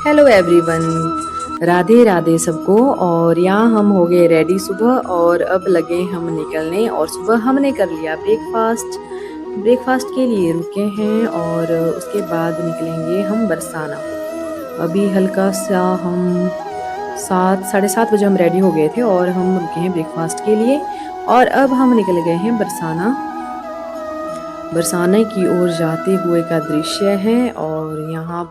Hello everyone, Radhe Radhe सबको। और यहाँ हम हो गए रेडी सुबह और अब लगे हम निकलने। और सुबह हमने कर लिया ब्रेकफास्ट। ब्रेकफास्ट के लिए रुके हैं और उसके बाद निकलेंगे हम बरसाना। अभी हल्का सा हम 7 साढ़े 7 बजे हम रेडी हो गए थे और हम रुके हैं ब्रेकफास्ट के लिए। और अब हम निकल गए हैं बरसाना। बरसाने की ओर जाते हुए का दृश्य है और यहाँ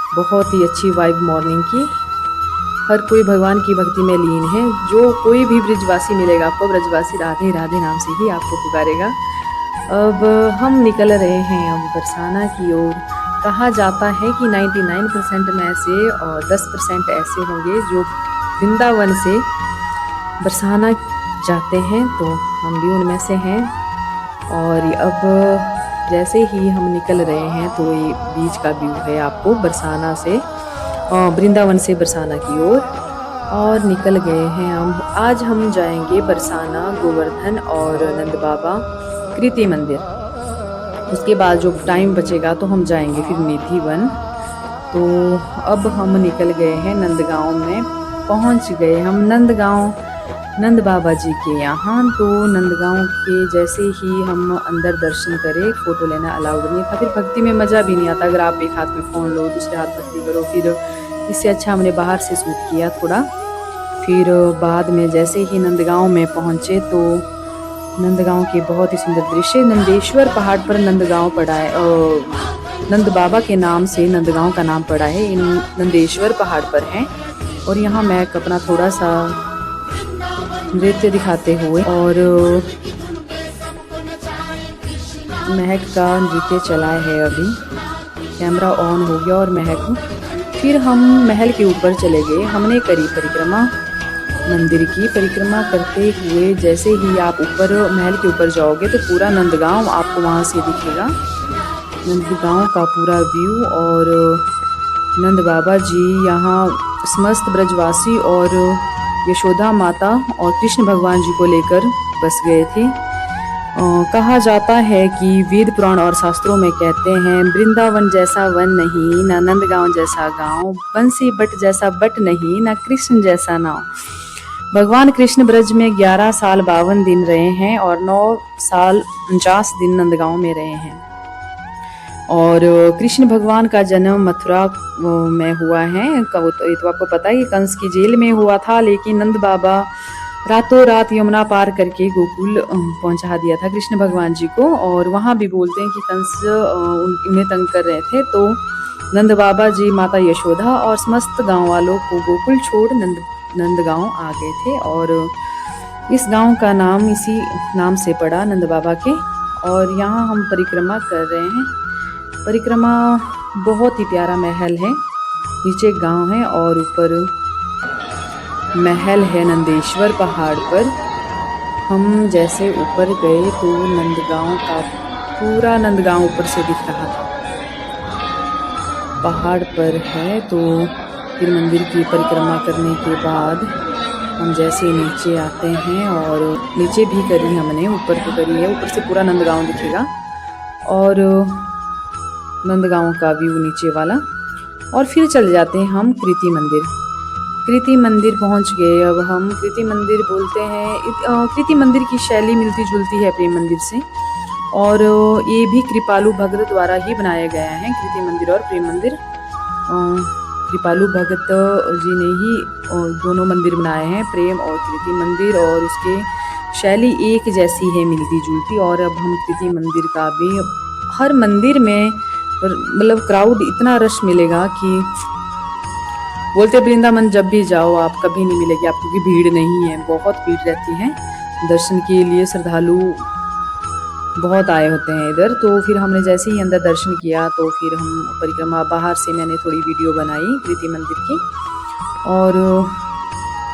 बहुत ही अच्छी वाइब मॉर्निंग की। हर कोई भगवान की भक्ति में लीन है। जो कोई भी ब्रिजवासी मिलेगा आपको, ब्रजवासी राधे राधे नाम से ही आपको पुकारेगा। अब हम निकल रहे हैं अब बरसाना की ओर। कहा जाता है कि 99% में से और 10% ऐसे होंगे जो वृंदावन से बरसाना जाते हैं, तो हम भी उनमें से हैं। और अब जैसे ही हम निकल रहे हैं तो ये बीच का व्यू है आपको बरसाना से, वृंदावन से बरसाना की ओर। और निकल गए हैं हम। आज हम जाएंगे बरसाना, गोवर्धन और नंद बाबा कृति मंदिर। उसके बाद जो टाइम बचेगा तो हम जाएंगे फिर निधि वन। तो अब हम निकल गए हैं नंदगांव में, पहुंच गए हम नंदगांव नंद बाबा जी के यहाँ। तो नंदगांव के जैसे ही हम अंदर दर्शन करें, फ़ोटो लेना अलाउड नहीं था। फिर भक्ति में मज़ा भी नहीं आता अगर आप एक हाथ में फ़ोन लो दूसरे हाथ भक्ति करो। फिर इससे अच्छा हमने बाहर से शूट किया थोड़ा। फिर बाद में जैसे ही नंदगांव में पहुँचे तो नंदगांव के बहुत ही सुंदर दृश्य। नंदेश्वर पहाड़ पर नंदगांव पड़ा है। नंद बाबा के नाम से नंदगांव का नाम पड़ा है। इन नंदेश्वर पहाड़ पर है। और यहाँ मैं अपना थोड़ा सा नृत्य दिखाते हुए, और महक का नृत्य चला है। अभी कैमरा ऑन हो गया और महक। फिर हम महल के ऊपर चले गए। हमने करी परिक्रमा, मंदिर की परिक्रमा करते हुए जैसे ही आप ऊपर महल के ऊपर जाओगे तो पूरा नंदगांव आपको वहाँ से दिखेगा, नंदगांव का पूरा व्यू। और नंद बाबा जी यहाँ समस्त ब्रजवासी और यशोदा माता और कृष्ण भगवान जी को लेकर बस गए थे। कहा जाता है कि वेद पुराण और शास्त्रों में कहते हैं, वृंदावन जैसा वन नहीं, ना नंदगांव जैसा गांव, बंसी बट जैसा बट नहीं, ना कृष्ण जैसा नाव। भगवान कृष्ण ब्रज में 11 साल 52 दिन रहे हैं और 9 साल 49 दिन नंदगांव में रहे हैं। और कृष्ण भगवान का जन्म मथुरा में हुआ है। ये तो आपको पता है कि कंस की जेल में हुआ था, लेकिन नंद बाबा रातों रात यमुना पार करके गोकुल पहुंचा दिया था कृष्ण भगवान जी को। और वहाँ भी बोलते हैं कि कंस उन्हें तंग कर रहे थे, तो नंद बाबा जी, माता यशोदा और समस्त गांव वालों को गोकुल छोड़ नंदगांव आ गए थे। और इस गांव का नाम इसी नाम से पड़ा, नंद बाबा के। और यहाँ हम परिक्रमा कर रहे हैं। परिक्रमा बहुत ही प्यारा महल है। नीचे गांव है और ऊपर महल है नंदेश्वर पहाड़ पर। हम जैसे ऊपर गए तो नंदगांव का पूरा नंदगांव ऊपर से दिख रहा था, पहाड़ पर है। तो फिर मंदिर की परिक्रमा करने के बाद हम जैसे नीचे आते हैं, और नीचे भी करी हमने, ऊपर तो करी है, ऊपर से पूरा नंदगांव दिखेगा और नंदगांव का व्यू नीचे वाला। और फिर चले जाते हैं हम कृति मंदिर। कृति मंदिर पहुंच गए। अब हम कृति मंदिर बोलते हैं, कृति मंदिर की शैली मिलती जुलती है प्रेम मंदिर से, और ये भी कृपालु भगत द्वारा ही बनाया गया है। कृति मंदिर और प्रेम मंदिर कृपालु भगत जी ने ही दोनों मंदिर बनाए हैं, प्रेम और कृति मंदिर। और उसके शैली एक जैसी है, मिलती जुलती। और अब हम कृति मंदिर का भी, हर मंदिर में मतलब क्राउड इतना रश मिलेगा कि बोलते वृंदावन जब भी जाओ आप कभी नहीं मिलेगी आपको कि भीड़ नहीं है। बहुत भीड़ रहती है। दर्शन के लिए श्रद्धालु बहुत आए होते हैं इधर। तो फिर हमने जैसे ही अंदर दर्शन किया तो फिर हम परिक्रमा, बाहर से मैंने थोड़ी वीडियो बनाई कृति मंदिर की। और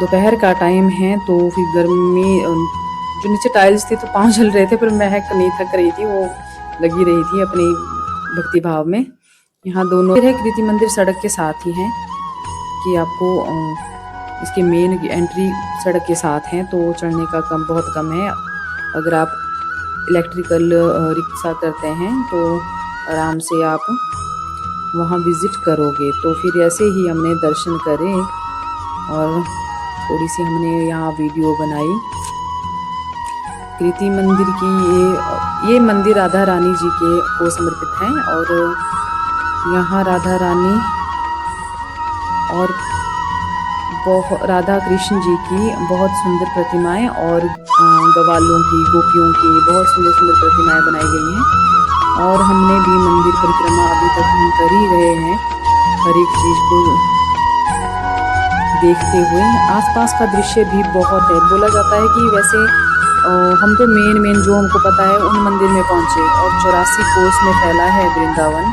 दोपहर का टाइम है तो फिर गर्मी, जो नीचे टाइल्स थी तो पाँव जल रहे थे, पर महक नहीं थक रही थी, वो लगी रही थी अपनी भक्ति भाव में। यहाँ दोनों है कृति मंदिर सड़क के साथ ही है, कि आपको इसके मेन एंट्री सड़क के साथ है, तो चढ़ने का बहुत कम है। अगर आप इलेक्ट्रिकल रिक्शा करते हैं तो आराम से आप वहाँ विज़िट करोगे। तो फिर ऐसे ही हमने दर्शन करे और थोड़ी सी हमने यहाँ वीडियो बनाई। कृति मंदिर की ये मंदिर राधा रानी जी के को समर्पित है और यहाँ राधा रानी और राधा कृष्ण जी की बहुत सुंदर प्रतिमाएं और ग्वालों की, गोपियों की बहुत सुंदर सुंदर प्रतिमाएं बनाई गई हैं। और हमने भी मंदिर परिक्रमा अभी तक हम कर ही रहे हैं, हर एक चीज़ को देखते हुए। आसपास का दृश्य भी बहुत है। बोला जाता है कि वैसे हम तो मेन जो हमको पता है उन मंदिर में पहुँचे, और 84 कोस में फैला है वृंदावन।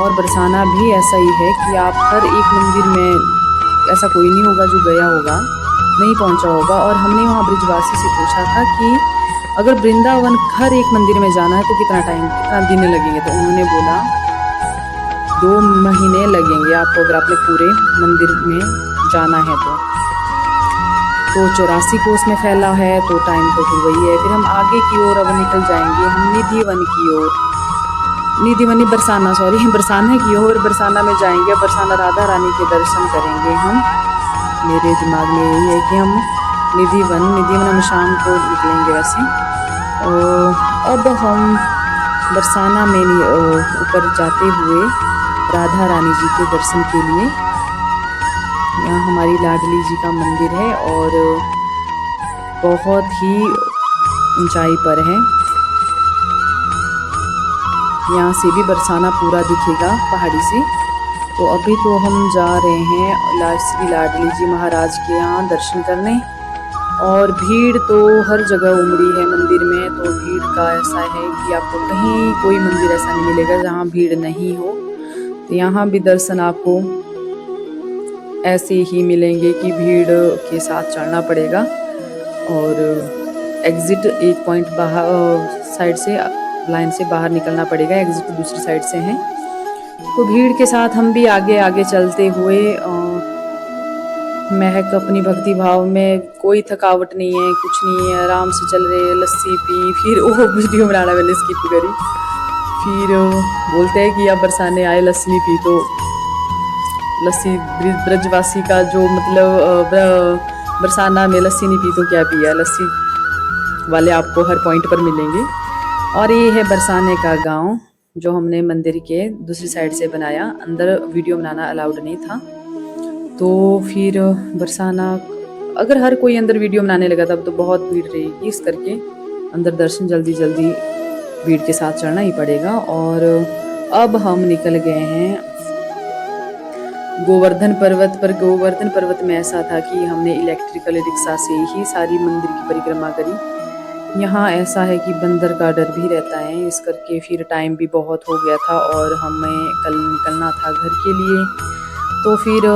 और बरसाना भी ऐसा ही है कि आप हर एक मंदिर में, ऐसा कोई नहीं होगा जो गया होगा नहीं पहुंचा होगा। और हमने वहाँ ब्रिजवासी से पूछा था कि अगर वृंदावन हर एक मंदिर में जाना है तो कितना दिन लगेंगे। तो उन्होंने बोला 2 महीने लगेंगे आपको, अगर आपने पूरे मंदिर में जाना है तो 84 कोस में फैला है तो टाइम तो फिर वही है। फिर हम आगे की ओर अब निकल जाएंगे, हम निधि वन की ओर, निधि वन बरसाना की ओर, बरसाना में जाएंगे। बरसाना राधा रानी के दर्शन करेंगे हम। मेरे दिमाग में यही है कि हम निधि वन हम शाम को निकलेंगे वैसे। अब हम बरसाना में ऊपर जाते हुए राधा रानी जी के दर्शन के लिए, यहाँ हमारी लाडली जी का मंदिर है और बहुत ही ऊंचाई पर है। यहाँ से भी बरसाना पूरा दिखेगा पहाड़ी से। तो अभी तो हम जा रहे हैं श्री लाडली जी महाराज के यहाँ दर्शन करने। और भीड़ तो हर जगह उमड़ी है मंदिर में। तो भीड़ का ऐसा है कि आपको कहीं कोई मंदिर ऐसा नहीं मिलेगा जहाँ भीड़ नहीं हो। तो यहाँ भी दर्शन आपको ऐसे ही मिलेंगे कि भीड़ के साथ चढ़ना पड़ेगा। और एग्जिट एक पॉइंट बाहर साइड से, लाइन से बाहर निकलना पड़ेगा, एग्जिट दूसरी साइड से है। तो भीड़ के साथ हम भी आगे आगे चलते हुए महक अपनी भक्ति भाव में, कोई थकावट नहीं है, कुछ नहीं है, आराम से चल रहे। लस्सी पी, फिर वो वीडियो बनाना मैंने स्किप करी। फिर बोलते हैं कि आप बरसाने आए लस्सी नहीं पी, तो लस्सी ब्रजवासी का जो मतलब बरसाना में लस्सी नहीं पी तो क्या पिया, लस्सी वाले आपको हर पॉइंट पर मिलेंगे। और ये है बरसाने का गांव जो हमने मंदिर के दूसरी साइड से बनाया। अंदर वीडियो बनाना अलाउड नहीं था। तो फिर बरसाना, अगर हर कोई अंदर वीडियो बनाने लगा तब तो बहुत भीड़ रहेगी, इस करके अंदर दर्शन जल्दी भीड़ के साथ चढ़ना ही पड़ेगा। और अब हम निकल गए हैं गोवर्धन पर्वत पर। गोवर्धन पर्वत में ऐसा था कि हमने इलेक्ट्रिकल रिक्शा से ही सारी मंदिर की परिक्रमा करी। यहाँ ऐसा है कि बंदर का डर भी रहता है, इस करके फिर टाइम भी बहुत हो गया था और हमें कल निकलना था घर के लिए। तो फिर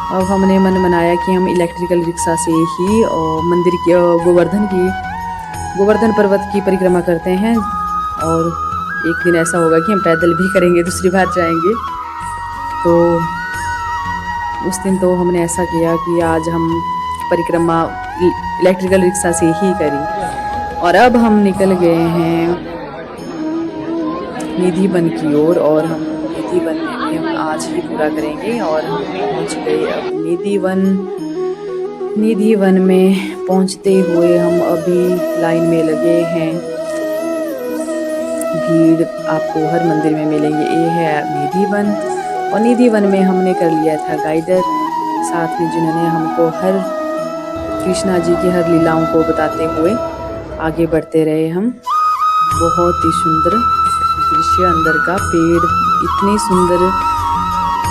अब हमने मन बनाया कि हम इलेक्ट्रिकल रिक्शा से ही मंदिर की गोवर्धन पर्वत की परिक्रमा करते हैं। और एक दिन ऐसा होगा कि हम पैदल भी करेंगे, दूसरी बार जाएंगे। तो उस दिन तो हमने ऐसा किया कि आज हम परिक्रमा इलेक्ट्रिकल रिक्शा से ही करी। और अब हम निकल गए हैं निधि वन की ओर, और हम निधि वन में भी हम आज ही पूरा करेंगे। और हम पहुंच गए अब निधि वन में पहुंचते हुए हम अभी लाइन में लगे हैं। भीड़ आपको हर मंदिर में मिलेंगे। ये है निधि वन, और निधि वन में हमने कर लिया था गाइडर साथ में, जिन्होंने हमको हर कृष्णा जी की हर लीलाओं को बताते हुए आगे बढ़ते रहे हम। बहुत ही सुंदर दृश्य, अंदर का पेड़ इतने सुंदर,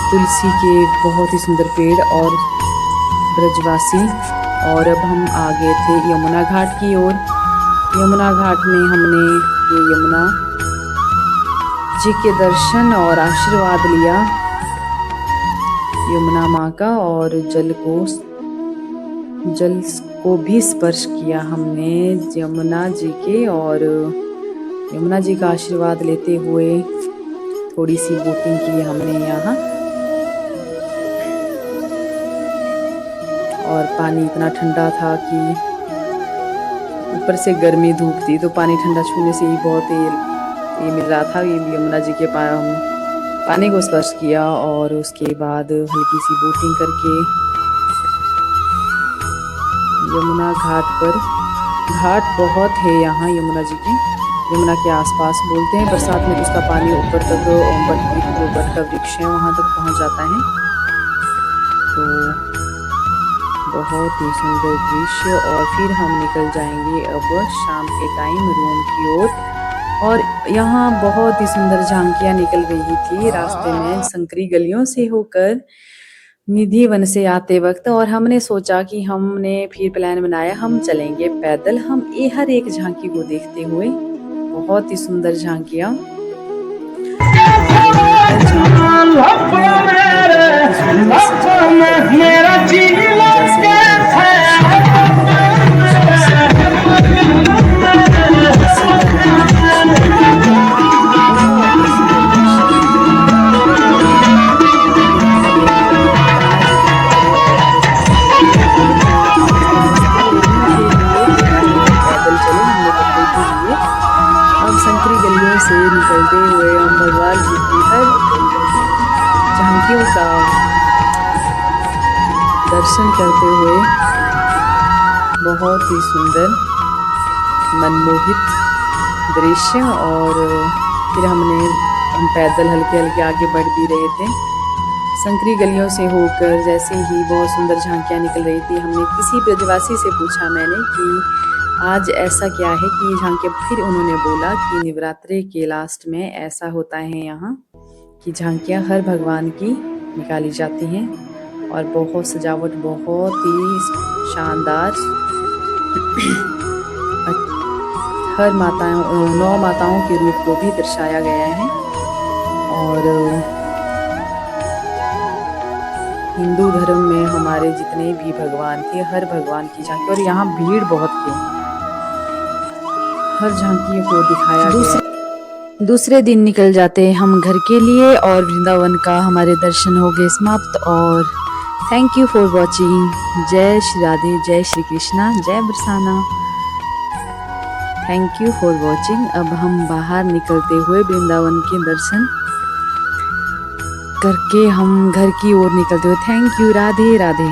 तुलसी के बहुत ही सुंदर पेड़ और ब्रजवासी। और अब हम आगे थे यमुना घाट की ओर। यमुना घाट में हमने ये यमुना जी के दर्शन और आशीर्वाद लिया यमुना माँ का, और जल को भी स्पर्श किया हमने यमुना जी के। और यमुना जी का आशीर्वाद लेते हुए थोड़ी सी बोटिंग की हमने यहाँ। और पानी इतना ठंडा था कि ऊपर से गर्मी धूप थी, तो पानी ठंडा छूने से ही बहुत ये मिल रहा था। ये यमुना जी के पानी को स्पर्श किया और उसके बाद हल्की सी बोटिंग करके यमुना घाट पर, घाट बहुत है यहाँ यमुना जी के, यमुना के आसपास बोलते हैं बरसात में तो उसका पानी ऊपर तक बट का वृक्ष है वहाँ तक पहुँच जाता है। तो बहुत ही सुंदर दृश्य। और फिर हम निकल जाएंगे अब शाम के टाइम रूम की ओर। और यहाँ बहुत ही सुंदर झांकियां निकल रही थी रास्ते में संकरी गलियों से होकर निधि वन से आते वक्त। और हमने सोचा कि हमने फिर प्लान बनाया हम चलेंगे पैदल, हम ये हर एक झांकी को देखते हुए। बहुत ही सुंदर झांकियां संकरी गलियों से निकलते हुए हम भगवान जी की हर झांकियों का दर्शन करते हुए बहुत ही सुंदर मनमोहित दृश्य। और फिर हम पैदल हल्के हल्के आगे बढ़ भी रहे थे संकरी गलियों से होकर। जैसे ही बहुत सुंदर झांकियां निकल रही थी, हमने किसी ब्रजवासी से पूछा मैंने कि आज ऐसा क्या है कि ये झांकियां, फिर उन्होंने बोला कि नवरात्रि के लास्ट में ऐसा होता है यहाँ कि झांकियां हर भगवान की निकाली जाती हैं और बहुत सजावट बहुत ही शानदार, हर माताओं 9 माताओं के रूप को भी दर्शाया गया है। और हिंदू धर्म में हमारे जितने भी भगवान थे हर भगवान की झांकी, और यहाँ भीड़ बहुत थी, हर झांकी को दिखाया गया। दूसरे दिन निकल जाते हम घर के लिए और वृंदावन का हमारे दर्शन हो गए समाप्त। और थैंक यू फॉर वॉचिंग। जय श्री राधे, जय श्री कृष्णा, जय Barsana. Thank you for watching. अब हम बाहर निकलते हुए वृंदावन के दर्शन करके हम घर की ओर निकलते हुए। Thank you. राधे राधे।